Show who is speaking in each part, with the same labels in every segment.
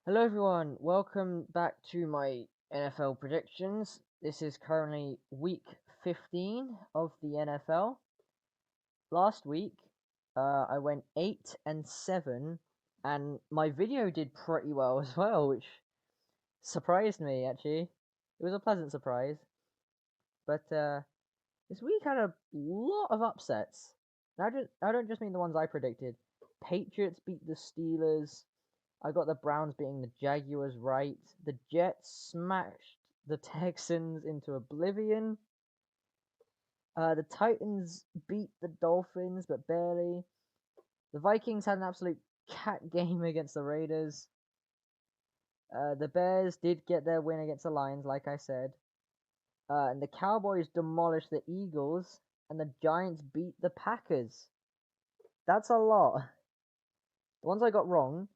Speaker 1: Hello everyone, welcome back to my NFL predictions. This is currently week 15 of the NFL. Last week, I went 8-7, and my video did pretty well as well, which surprised me actually. It was a pleasant surprise. But this week had a lot of upsets. I don't just mean the ones I predicted. Patriots beat the Steelers. I got the Browns beating the Jaguars right. The Jets smashed the Texans into oblivion. The Titans beat the Dolphins, but barely. The Vikings had an absolute cat game against the Raiders. The Bears did get their win against the Lions, like I said. And the Cowboys demolished the Eagles, and the Giants beat the Packers. That's a lot. The ones I got wrong: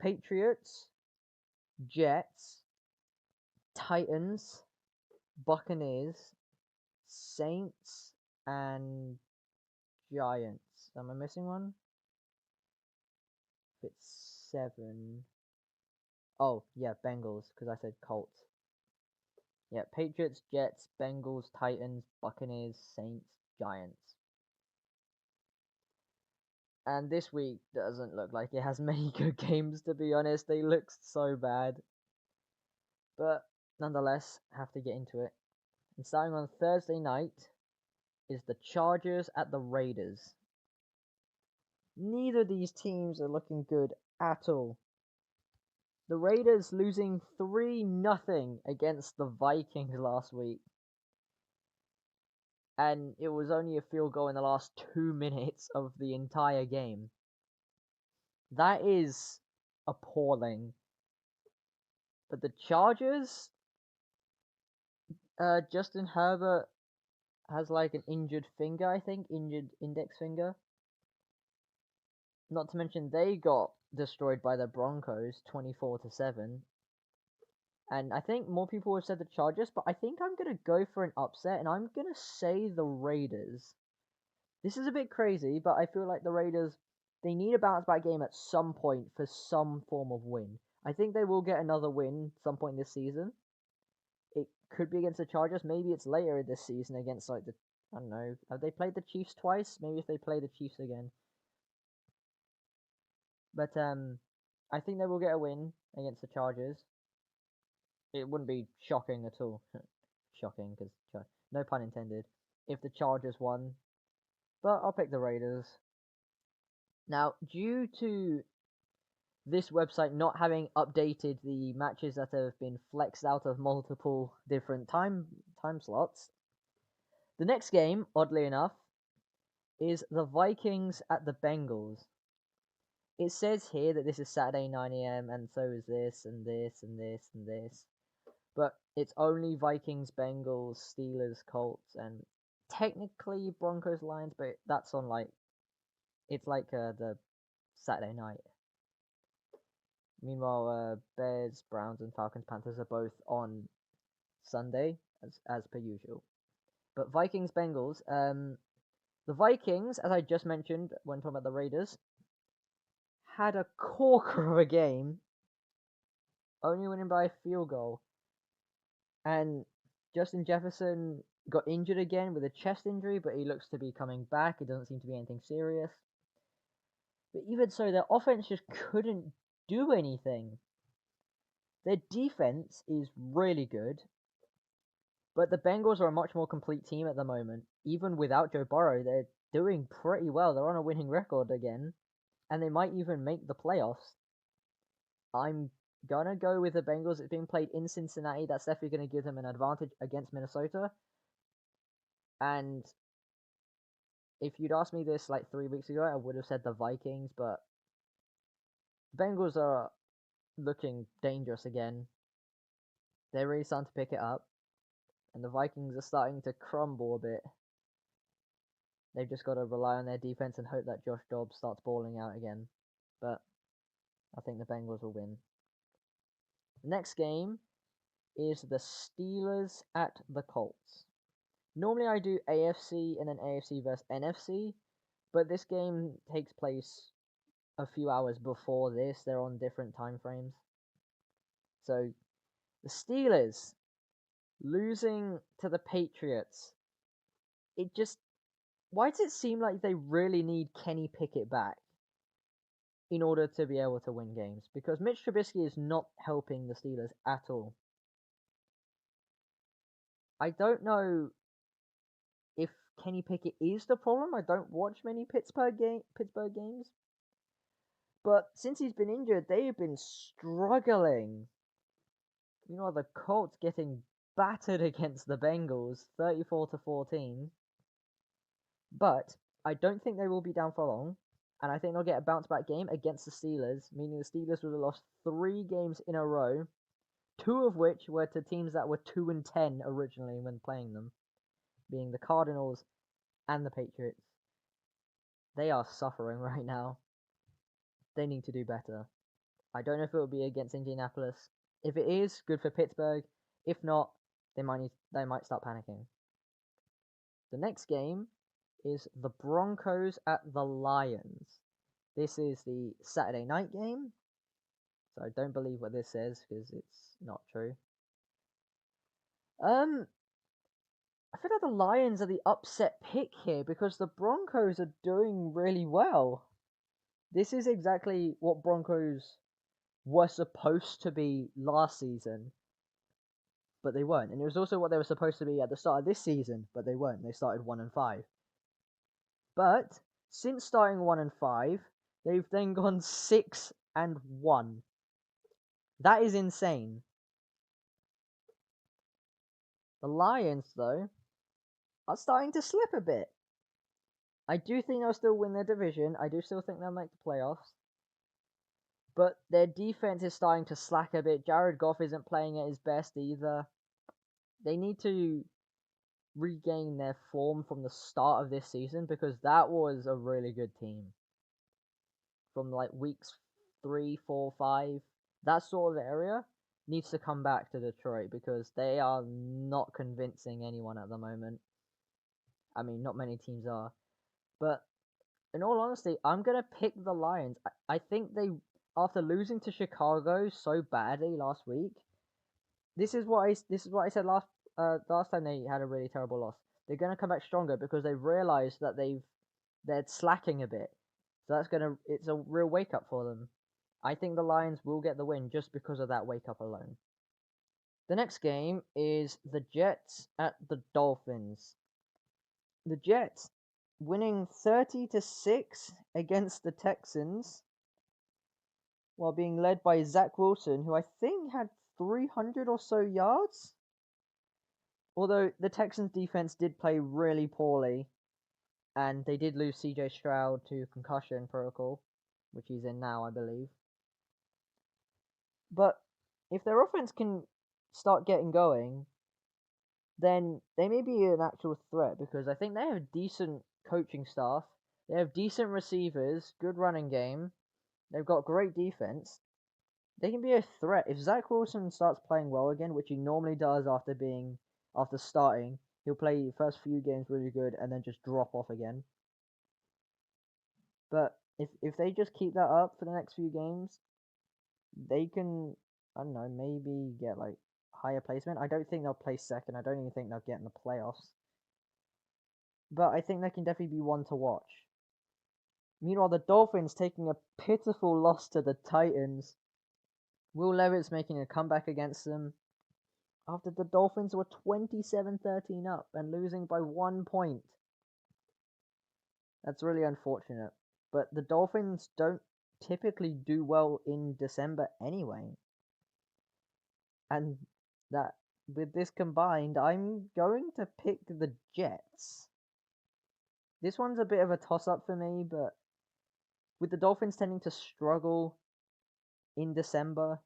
Speaker 1: Patriots, Jets, Titans, Buccaneers, Saints, and Giants. Am I missing one? If it's 7. Oh, yeah, Bengals, because I said Colts. Yeah, Patriots, Jets, Bengals, Titans, Buccaneers, Saints, Giants. And this week doesn't look like it has many good games, to be honest. They look so bad. But nonetheless, have to get into it. And starting on Thursday night is the Chargers at the Raiders. Neither of these teams are looking good at all. The Raiders losing 3-0 against the Vikings last week. And it was only a field goal in the last 2 minutes of the entire game. That is appalling. But the Chargers, Justin Herbert has like an injured finger, I think, injured index finger. Not to mention they got destroyed by the Broncos 24-7. And I think more people have said the Chargers, but I think I'm going to go for an upset, and I'm going to say the Raiders. This is a bit crazy, but I feel like the Raiders, they need a bounce back game at some point for some form of win. I think they will get another win some point this season. It could be against the Chargers. Maybe it's later this season against, like, I don't know. Have they played the Chiefs twice? Maybe if they play the Chiefs again. But I think they will get a win against the Chargers. It wouldn't be shocking at all. Shocking, because no pun intended. If the Chargers won, but I'll pick the Raiders. Now, due to this website not having updated the matches that have been flexed out of multiple different time slots, the next game, oddly enough, is the Vikings at the Bengals. It says here that this is Saturday 9 a.m. and so is this and this and this and this. But it's only Vikings, Bengals, Steelers, Colts, and technically Broncos, Lions, but that's on it's like the Saturday night. Meanwhile, Bears, Browns, and Falcons, Panthers are both on Sunday as per usual. But Vikings, Bengals, the Vikings, as I just mentioned when talking about the Raiders, had a corker of a game, only winning by a field goal. And Justin Jefferson got injured again with a chest injury, but he looks to be coming back. It doesn't seem to be anything serious. But even so, their offense just couldn't do anything. Their defense is really good, but the Bengals are a much more complete team at the moment. Even without Joe Burrow, they're doing pretty well. They're on a winning record again, and they might even make the playoffs. I'm gonna go with the Bengals. It's being played in Cincinnati. That's definitely gonna give them an advantage against Minnesota. And if you'd asked me this like 3 weeks ago, I would have said the Vikings, but the Bengals are looking dangerous again. They're really starting to pick it up, and the Vikings are starting to crumble a bit. They've just got to rely on their defense and hope that Josh Dobbs starts balling out again. But I think the Bengals will win. The next game is the Steelers at the Colts. Normally I do AFC and then AFC versus NFC, but this game takes place a few hours before this. They're on different time frames. So the Steelers losing to the Patriots. Why does it seem like they really need Kenny Pickett back in order to be able to win games? Because Mitch Trubisky is not helping the Steelers at all. I don't know if Kenny Pickett is the problem. I don't watch many Pittsburgh games. But since he's been injured, they've been struggling. The Colts getting battered against the Bengals, 34-14. But I don't think they will be down for long. And I think they'll get a bounce back game against the Steelers, meaning the Steelers would have lost 3 games in a row, 2 of which were to teams that were 2-10 originally when playing them, being the Cardinals and the Patriots. They are suffering right now. They need to do better. I don't know if it will be against Indianapolis. If it is, good for Pittsburgh. If not, they might start panicking. The next game is the Broncos at the Lions. This is the Saturday night game, so don't believe what this says because it's not true. I feel like the Lions are the upset pick here because the Broncos are doing really well. This is exactly what Broncos were supposed to be last season, but they weren't. And it was also what they were supposed to be at the start of this season, but they weren't. They started 1-5. But since starting 1-5, they've then gone 6-1. That is insane. The Lions, though, are starting to slip a bit. I do think they'll still win their division. I do still think they'll make the playoffs. But their defense is starting to slack a bit. Jared Goff isn't playing at his best either. They need to regain their form from the start of this season because that was a really good team. From like weeks 3, 4, 5, that sort of area needs to come back to Detroit because they are not convincing anyone at the moment. I mean, not many teams are. But in all honesty, I'm going to pick the Lions. I think they, after losing to Chicago so badly last week, this is what I said last time they had a really terrible loss. They're going to come back stronger because they've realized that they're slacking a bit. So it's a real wake up for them. I think the Lions will get the win just because of that wake up alone. The next game is the Jets at the Dolphins. The Jets winning 30-6 against the Texans while being led by Zach Wilson, who I think had 300 or so yards. Although the Texans defense did play really poorly, and they did lose CJ Stroud to concussion protocol, which he's in now, I believe. But if their offense can start getting going, then they may be an actual threat because I think they have a decent coaching staff. They have decent receivers, good running game. They've got great defense. They can be a threat. If Zach Wilson starts playing well again, which he normally does after starting, he'll play the first few games really good and then just drop off again. But if they just keep that up for the next few games, they can, I don't know, maybe get like higher placement. I don't think they'll place second. I don't even think they'll get in the playoffs. But I think they can definitely be one to watch. Meanwhile, the Dolphins taking a pitiful loss to the Titans. Will Levis making a comeback against them after the Dolphins were 27-13 up and losing by 1 point. That's really unfortunate. But the Dolphins don't typically do well in December anyway. And that with this combined, I'm going to pick the Jets. This one's a bit of a toss-up for me, but with the Dolphins tending to struggle in December,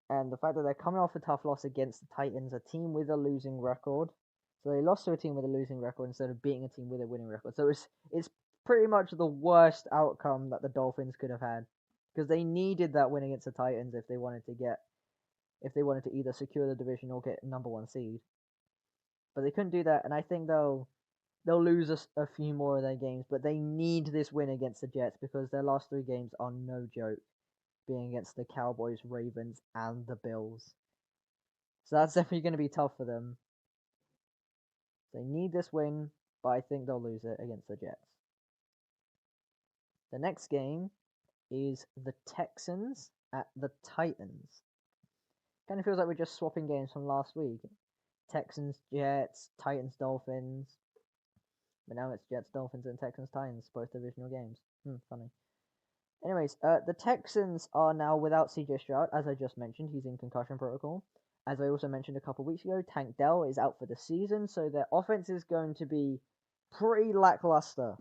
Speaker 1: and the fact that they're coming off a tough loss against the Titans, a team with a losing record. So they lost to a team with a losing record instead of beating a team with a winning record. So it's pretty much the worst outcome that the Dolphins could have had. Because they needed that win against the Titans if they wanted to either secure the division or get number 1 seed. But they couldn't do that, and I think they'll lose a few more of their games, but they need this win against the Jets because their last 3 games are no joke. being against the Cowboys, Ravens, and the Bills. So that's definitely going to be tough for them. They need this win, but I think they'll lose it against the Jets. The next game is the Texans at the Titans. Kind of feels like we're just swapping games from last week. Texans, Jets, Titans, Dolphins. But now it's Jets, Dolphins, and Texans, Titans, both divisional games. Funny. Anyways, the Texans are now without CJ Stroud, as I just mentioned. He's in concussion protocol. As I also mentioned a couple weeks ago, Tank Dell is out for the season, so their offense is going to be pretty lackluster.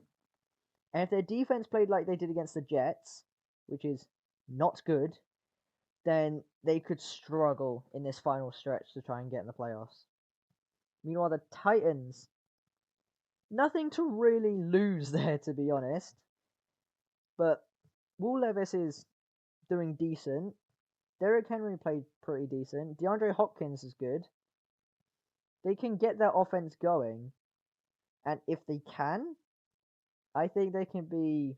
Speaker 1: And if their defense played like they did against the Jets, which is not good, then they could struggle in this final stretch to try and get in the playoffs. Meanwhile, the Titans, nothing to really lose there, to be honest. But Will Levis is doing decent. Derrick Henry played pretty decent. DeAndre Hopkins is good. They can get their offense going. And if they can, I think they can be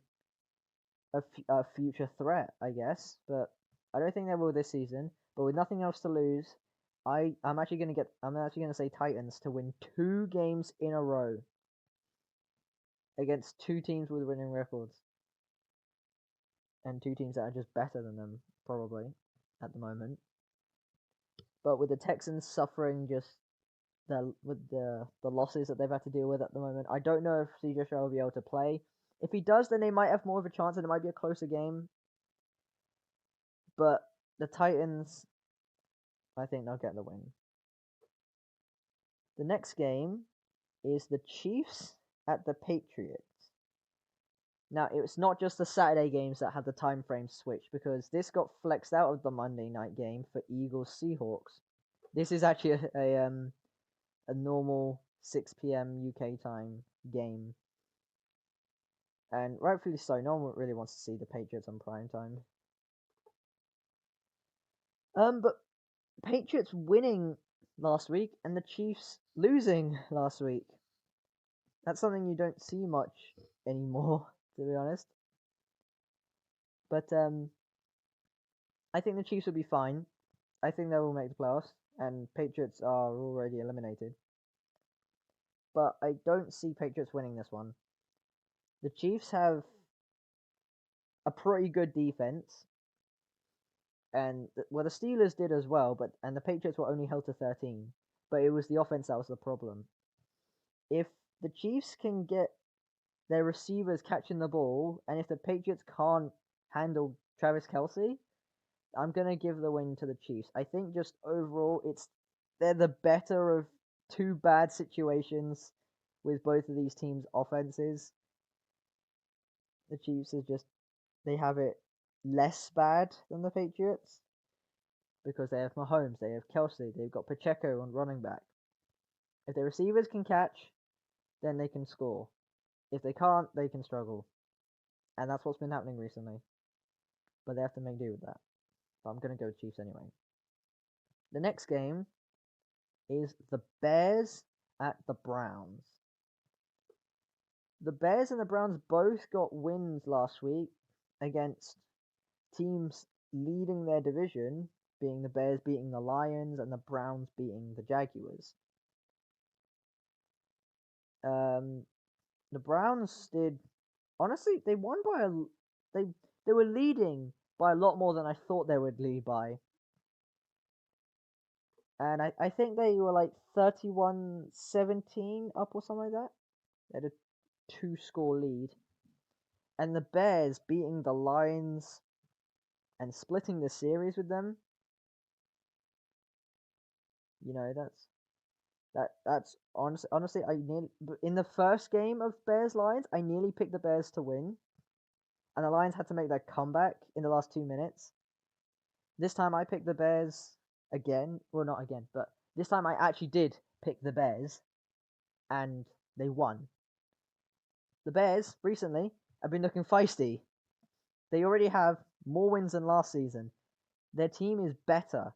Speaker 1: a future threat, I guess. But I don't think they will this season. But with nothing else to lose, I'm actually gonna say Titans to win 2 games in a row against 2 teams with winning records. And 2 teams that are just better than them, probably, at the moment. But with the Texans suffering just with the losses that they've had to deal with at the moment, I don't know if CJ Stroud will be able to play. If he does, then they might have more of a chance and it might be a closer game. But the Titans, I think they'll get the win. The next game is the Chiefs at the Patriots. Now, it's not just the Saturday games that had the time frame switched, because this got flexed out of the Monday night game for Eagles-Seahawks. This is actually a normal 6 p.m. UK time game. And rightfully so, no one really wants to see the Patriots on prime time. But Patriots winning last week and the Chiefs losing last week. That's something you don't see much anymore, to be honest. But I think the Chiefs will be fine. I think they will make the playoffs, and Patriots are already eliminated. But I don't see Patriots winning this one. The Chiefs have a pretty good defense, and the Steelers did as well. And the Patriots were only held to 13, but it was the offense that was the problem. If the Chiefs can get their receivers catching the ball, and if the Patriots can't handle Travis Kelce, I'm gonna give the win to the Chiefs. I think just overall, they're the better of 2 bad situations with both of these teams' offenses. The Chiefs they have it less bad than the Patriots because they have Mahomes, they have Kelce, they've got Pacheco on running back. If their receivers can catch, then they can score. If they can't, they can struggle. And that's what's been happening recently. But they have to make do with that. But I'm going to go with Chiefs anyway. The next game is the Bears at the Browns. The Bears and the Browns both got wins last week against teams leading their division, being the Bears beating the Lions and the Browns beating the Jaguars. The Browns did, honestly, they won by they were leading by a lot more than I thought they would lead by. And I think they were like 31-17 up or something like that. They had a 2-score lead. And the Bears beating the Lions and splitting the series with them. You know, that's honestly in the first game of Bears Lions, I nearly picked the Bears to win. And the Lions had to make their comeback in the last 2 minutes. This time I picked the Bears again. Well, not again, but this time I actually did pick the Bears. And they won. The Bears, recently, have been looking feisty. They already have more wins than last season. Their team is better.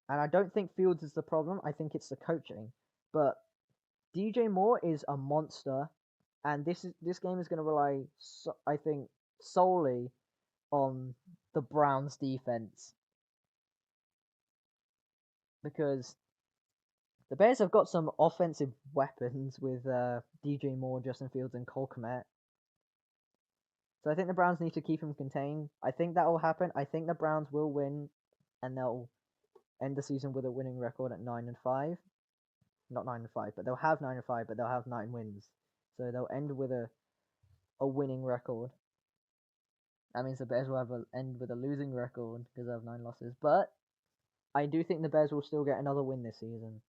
Speaker 1: And I don't think Fields is the problem. I think it's the coaching. But DJ Moore is a monster. And this game is going to rely, I think, solely on the Browns defense, because the Bears have got some offensive weapons with DJ Moore, Justin Fields, and Cole Kmet. So I think the Browns need to keep him contained. I think that will happen. I think the Browns will win, and they'll end the season with a winning record at 9-5. Not 9-5, but they'll have 9-5, but they'll have 9 wins. So they'll end with a winning record. That means the Bears will end with a losing record because they have 9 losses. But I do think the Bears will still get another win this season.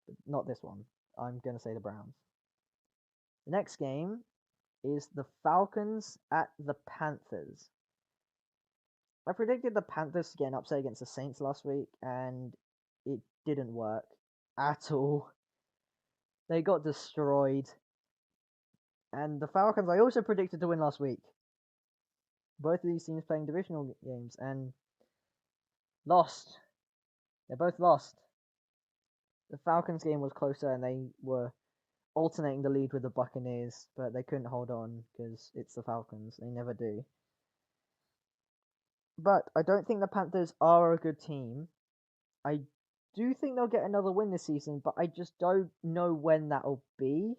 Speaker 1: But not this one. I'm going to say the Browns. The next game is the Falcons at the Panthers. I predicted the Panthers to get an upset against the Saints last week, and it didn't work at all. They got destroyed. And the Falcons, I also predicted to win last week. Both of these teams playing divisional games and lost. They both lost. The Falcons game was closer, and they were alternating the lead with the Buccaneers, but they couldn't hold on because it's the Falcons. They never do. But I don't think the Panthers are a good team. I do think they'll get another win this season, but I just don't know when that'll be.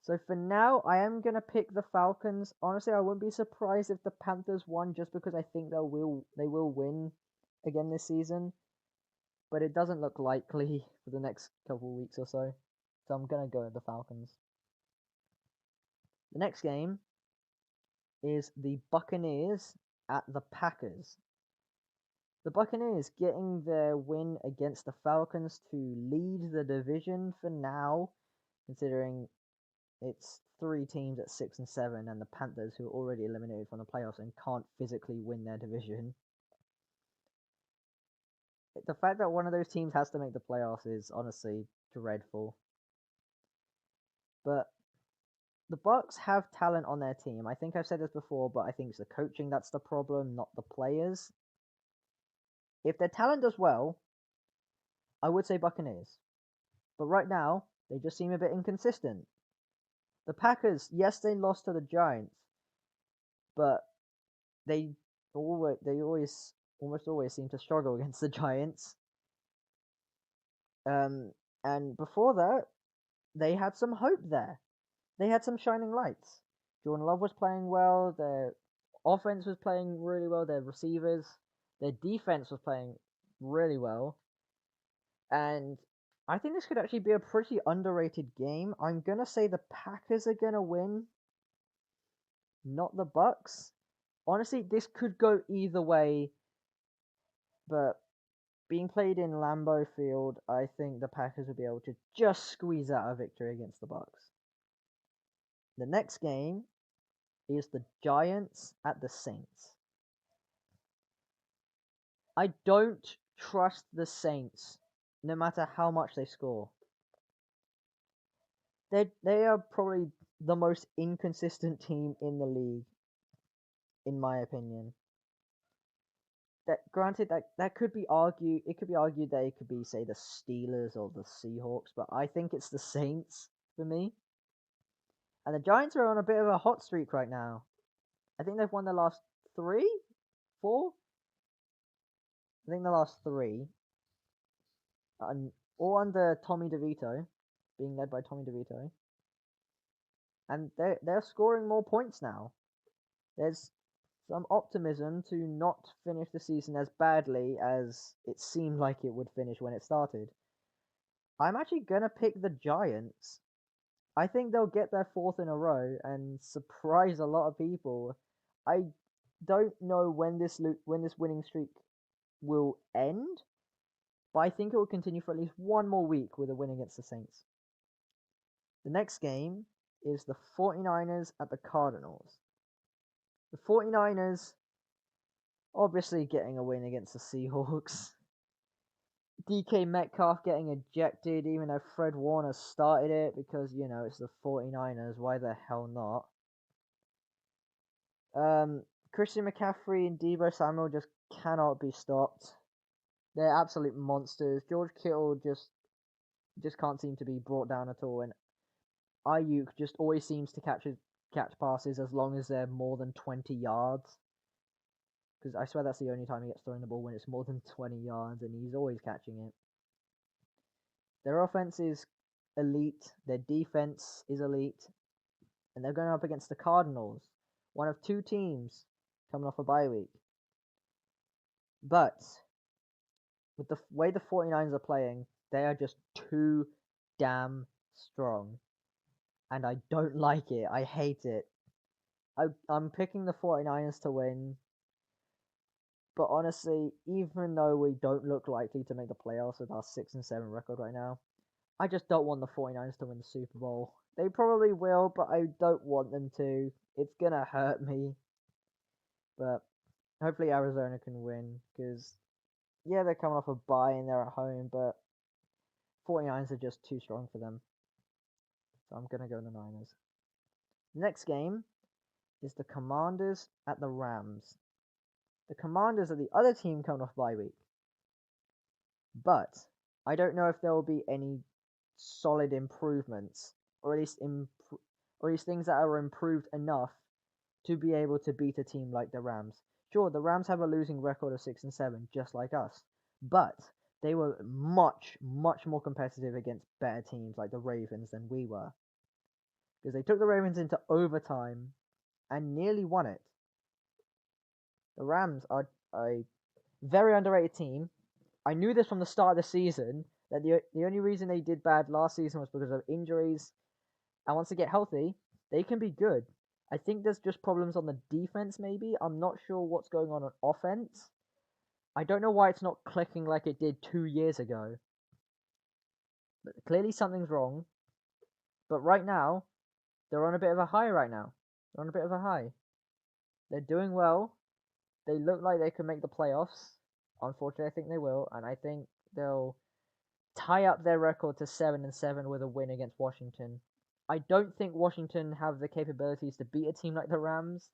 Speaker 1: So for now, I am going to pick the Falcons. Honestly, I wouldn't be surprised if the Panthers won, just because I think they will win again this season. But it doesn't look likely for the next couple of weeks or so. So I'm going to go with the Falcons. The next game is the Buccaneers at the Packers. The Buccaneers getting their win against the Falcons to lead the division for now, considering it's 3 teams at 6 and 7, and the Panthers, who are already eliminated from the playoffs and can't physically win their division. The fact that one of those teams has to make the playoffs is honestly dreadful. But the Bucs have talent on their team. I think I've said this before, but I think it's the coaching that's the problem, not the players. If their talent does well, I would say Buccaneers. But right now, they just seem a bit inconsistent. The Packers, yes, they lost to the Giants, but they almost always seem to struggle against the Giants. And before that, they had some hope there. They had some shining lights. Jordan Love was playing well. Their offense was playing really well. Their receivers, their defense was playing really well. And I think this could actually be a pretty underrated game. I'm gonna say the Packers are gonna win, not the Bucs. Honestly, this could go either way, but being played in Lambeau Field, I think the Packers will be able to just squeeze out a victory against the Bucs. The next game is the Giants at the Saints. I don't trust the Saints, no matter how much they score. They are probably the most inconsistent team in the league, in my opinion. That granted, that could be argued. It could be argued that it could be, say, the Steelers or the Seahawks, but I think it's the Saints for me. And the Giants are on a bit of a hot streak right now. I think they've won the last 3, 4. I think the last 3, all under Tommy DeVito, being led by Tommy DeVito. And they're scoring more points now. There's some optimism to not finish the season as badly as it seemed like it would finish when it started. I'm actually gonna pick the Giants. I think they'll get their 4th in a row and surprise a lot of people. I don't know when this winning streak will end, but I think it will continue for at least one more week with a win against the Saints. The next game is the 49ers at the Cardinals. The 49ers obviously getting a win against the Seahawks. DK Metcalf getting ejected, even though Fred Warner started it, because, it's the 49ers. Why the hell not? Christian McCaffrey and Deebo Samuel just cannot be stopped. They're absolute monsters. George Kittle just can't seem to be brought down at all, and Ayuk just always seems to catch catch passes as long as they're more than 20 yards. Because I swear that's the only time he gets thrown the ball, when it's more than 20 yards, and he's always catching it. Their offense is elite, their defense is elite, and they're going up against the Cardinals, one of two teams coming off a bye week. But with the way the 49ers are playing, they are just too damn strong. And I don't like it. I hate it. I'm picking the 49ers to win. But honestly, even though we don't look likely to make the playoffs with our 6-7 record right now, I just don't want the 49ers to win the Super Bowl. They probably will, but I don't want them to. It's gonna hurt me. But hopefully Arizona can win, because yeah, they're coming off a bye and they're at home, but 49ers are just too strong for them. So I'm gonna go the Niners. Next game is the Commanders at the Rams. The Commanders are the other team coming off bye week. But I don't know if there will be any solid improvements, or at least things that are improved enough to be able to beat a team like the Rams. Sure, the Rams have a losing record of 6-7, just like us, but they were much more competitive against better teams like the Ravens than we were, because they took the Ravens into overtime and nearly won it. The Rams are a very underrated team. I knew this from the start of the season, that the only reason they did bad last season was because of injuries, and once they get healthy, they can be good. I think there's just problems on the defense, maybe. I'm not sure what's going on offense. I don't know why it's not clicking like it did 2 years ago. But clearly something's wrong. But right now, they're on a bit of a high right now. They're on a bit of a high. They're doing well. They look like they could make the playoffs. Unfortunately, I think they will, and I think they'll tie up their record to 7-7 with a win against Washington. I don't think Washington have the capabilities to beat a team like the Rams,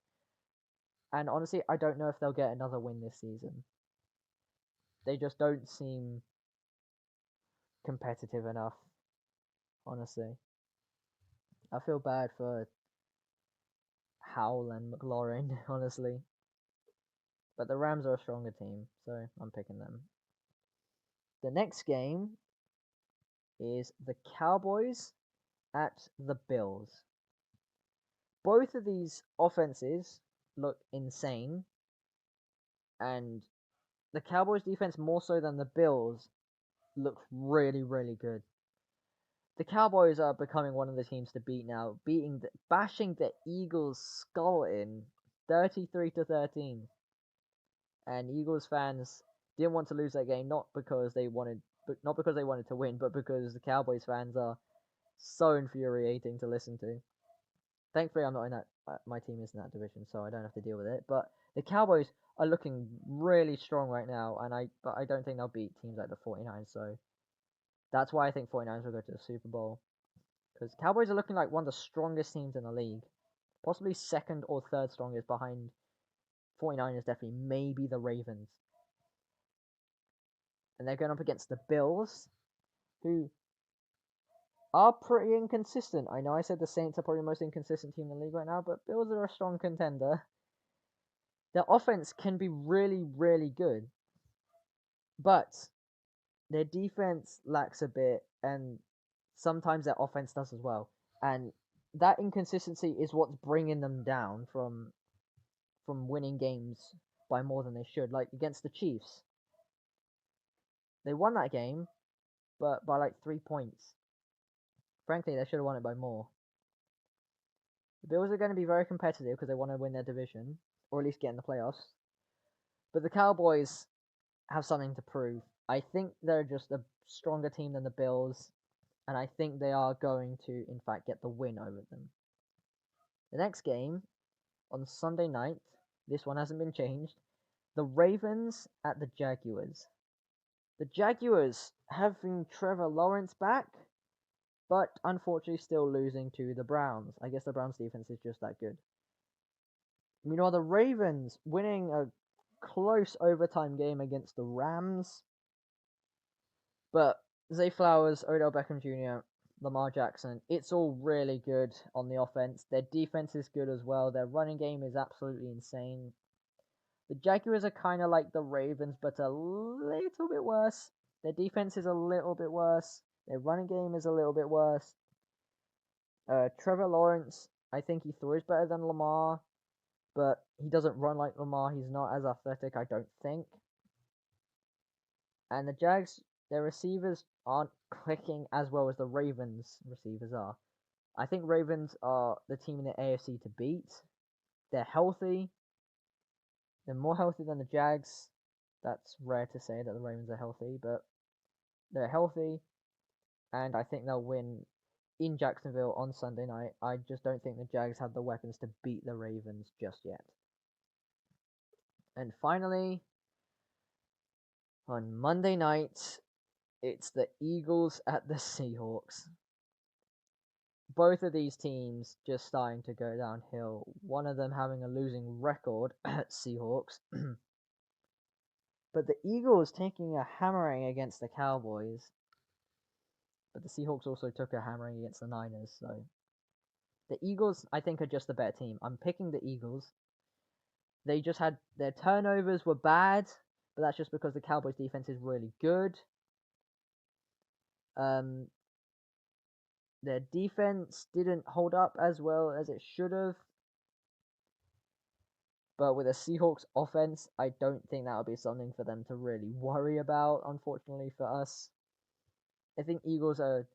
Speaker 1: and honestly, I don't know if they'll get another win this season. They just don't seem competitive enough, honestly. I feel bad for Howell and McLaurin, honestly. But the Rams are a stronger team, so I'm picking them. The next game is the Cowboys at the Bills. Both of these offenses look insane, and the Cowboys defense, more so than the Bills, looks really good. The Cowboys are becoming one of the teams to beat now, bashing the Eagles' skull in 33-13. And Eagles fans didn't want to lose that game, not because they wanted to win, but because the Cowboys fans are so infuriating to listen to. Thankfully, I'm not in that. My team is in that division, so I don't have to deal with it. But the Cowboys are looking really strong right now, but I don't think they'll beat teams like the 49ers. So that's why I think 49ers will go to the Super Bowl, because Cowboys are looking like one of the strongest teams in the league, possibly second or third strongest behind 49ers, definitely, maybe the Ravens. And they're going up against the Bills, who are pretty inconsistent. I know I said the Saints are probably the most inconsistent team in the league right now, but Bills are a strong contender. Their offense can be really good, but their defense lacks a bit, and sometimes their offense does as well. And that inconsistency is what's bringing them down from winning games by more than they should, like against the Chiefs. They won that game, but by like 3 points. Frankly, they should have won it by more. The Bills are going to be very competitive because they want to win their division, or at least get in the playoffs. But the Cowboys have something to prove. I think they're just a stronger team than the Bills, and I think they are going to, in fact, get the win over them. The next game, on Sunday night, this one hasn't been changed, the Ravens at the Jaguars. The Jaguars having Trevor Lawrence back, but unfortunately still losing to the Browns. I guess the Browns defense is just that good. Meanwhile, the Ravens winning a close overtime game against the Rams. But Zay Flowers, Odell Beckham Jr., Lamar Jackson. It's all really good on the offense. Their defense is good as well. Their running game is absolutely insane. The Jaguars are kind of like the Ravens, but a little bit worse. Their defense is a little bit worse. Their running game is a little bit worse. Trevor Lawrence, I think he throws better than Lamar, but he doesn't run like Lamar. He's not as athletic, I don't think. And the Jags, their receivers aren't clicking as well as the Ravens receivers are. I think Ravens are the team in the AFC to beat. They're healthy. They're more healthy than the Jags. That's rare to say that the Ravens are healthy, but they're healthy, and I think they'll win in Jacksonville on Sunday night. I just don't think the Jags have the weapons to beat the Ravens just yet. And finally, on Monday night, it's the Eagles at the Seahawks. Both of these teams just starting to go downhill. One of them having a losing record at Seahawks. But the Eagles taking a hammering against the Cowboys. But the Seahawks also took a hammering against the Niners, so the Eagles, I think, are just the better team. I'm picking the Eagles. They just had their turnovers were bad, but that's just because the Cowboys defense is really good. Their defense didn't hold up as well as it should have. But with a Seahawks offense, I don't think that would be something for them to really worry about, unfortunately for us. I think Eagles are...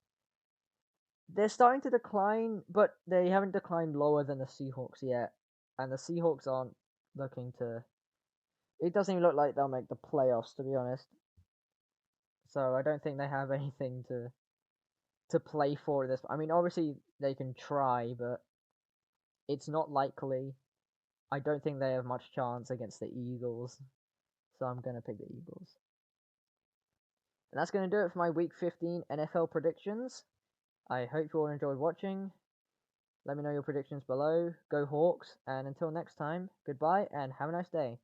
Speaker 1: They're starting to decline, but they haven't declined lower than the Seahawks yet. And the Seahawks aren't looking to... It doesn't even look like they'll make the playoffs, to be honest. So I don't think they have anything to play for this. I mean, obviously they can try, but it's not likely. I don't think they have much chance against the Eagles. So I'm going to pick the Eagles. And that's going to do it for my Week 15 NFL predictions. I hope you all enjoyed watching. Let me know your predictions below. Go Hawks. And until next time, goodbye and have a nice day.